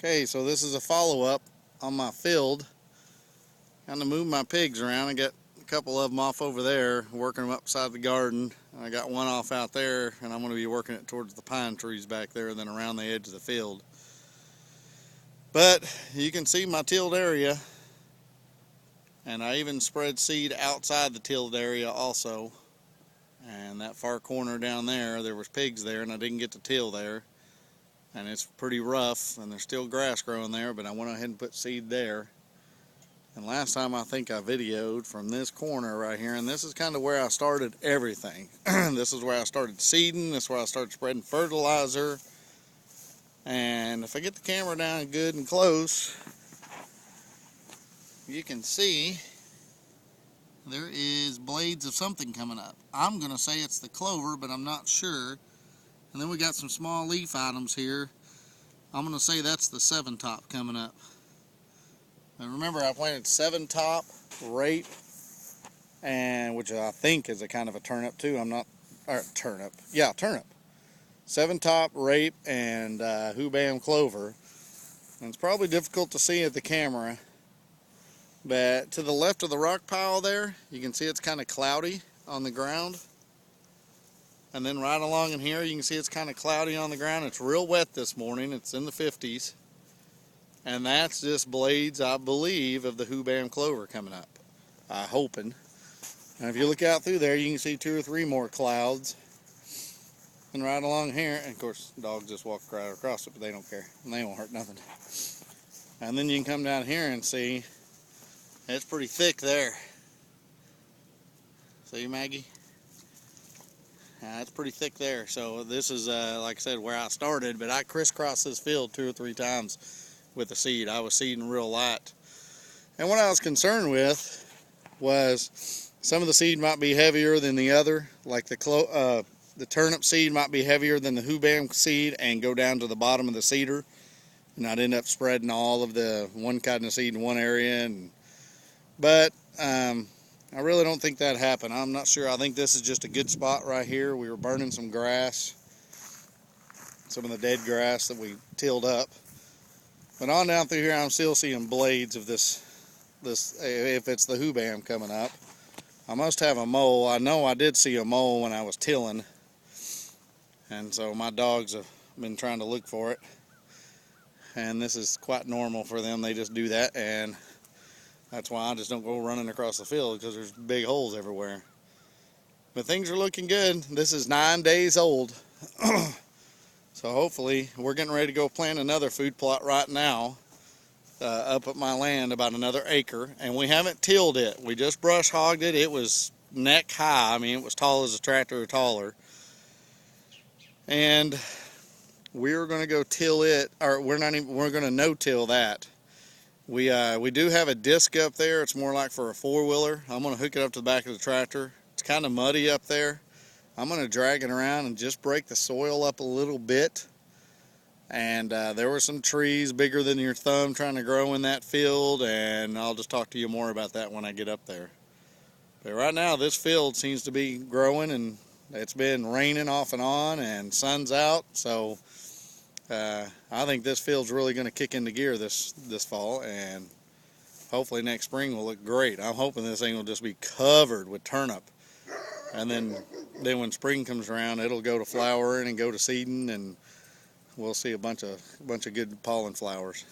Okay, so this is a follow-up on my field. Kind of moved my pigs around. I got a couple of them off over there, working them up beside the garden. I got one off out there, and I'm going to be working it towards the pine trees back there and then around the edge of the field. But you can see my tilled area, and I even spread seed outside the tilled area also. And that far corner down there was pigs there, and I didn't get to till there. And it's pretty rough, and there's still grass growing there, but I went ahead and put seed there. And last time I think I videoed from this corner right here, and this is kind of where I started everything. This is where I started seeding, this is where I started spreading fertilizer. And if I get the camera down good and close, you can see there is blades of something coming up. I'm going to say it's the clover, but I'm not sure. And then we got some small leaf items here. I'm going to say that's the 7-top coming up. And remember, I planted 7-top, rape, and which I think is a kind of a turnip too. Turnip. 7-top, rape, and Hubam clover. And it's probably difficult to see at the camera, but to the left of the rock pile there, you can see it's kind of cloudy on the ground. And then right along in here, you can see it's kind of cloudy on the ground. It's real wet this morning. It's in the 50s. And that's just blades, I believe, of the Hubam clover coming up. I'm hoping. And if you look out through there, you can see 2 or 3 more clouds. And right along here, and of course, dogs just walk right across it, but they don't care. And they won't hurt nothing. And then you can come down here and see it's pretty thick there. See, Maggie? It's pretty thick there. So this is, like I said, where I started, but I crisscrossed this field 2 or 3 times with the seed. I was seeding real light. And what I was concerned with was some of the seed might be heavier than the other, like the turnip seed might be heavier than the Hubam seed and go down to the bottom of the seeder, and I'd end up spreading all of the one kind of seed in one area. But I really don't think that happened. I'm not sure. I think this is just a good spot right here. We were burning some grass, some of the dead grass that we tilled up. But on down through here, I'm still seeing blades of this, if it's the Hubam coming up. I must have a mole. I know I did see a mole when I was tilling. And so my dogs have been trying to look for it. And this is quite normal for them. They just do that, and that's why I just don't go running across the field, because there's big holes everywhere. But things are looking good. This is 9 days old. So hopefully, we're getting ready to go plant another food plot right now up at my land, about another acre. And we haven't tilled it. We just brush hogged it. It was neck high. I mean, it was tall as a tractor or taller. And we're going to go till it, or we're going to no-till that. We do have a disc up there. It's more like for a 4-wheeler. I'm going to hook it up to the back of the tractor. It's kind of muddy up there. I'm going to drag it around and just break the soil up a little bit. And there were some trees bigger than your thumb trying to grow in that field, and I'll just talk to you more about that when I get up there. But right now, this field seems to be growing, and it's been raining off and on, and sun's out, so I think this field's really going to kick into gear this fall, and hopefully next spring will look great. I'm hoping this thing will just be covered with turnip, and then when spring comes around, it'll go to flowering and go to seeding, and we'll see a bunch of good pollen flowers.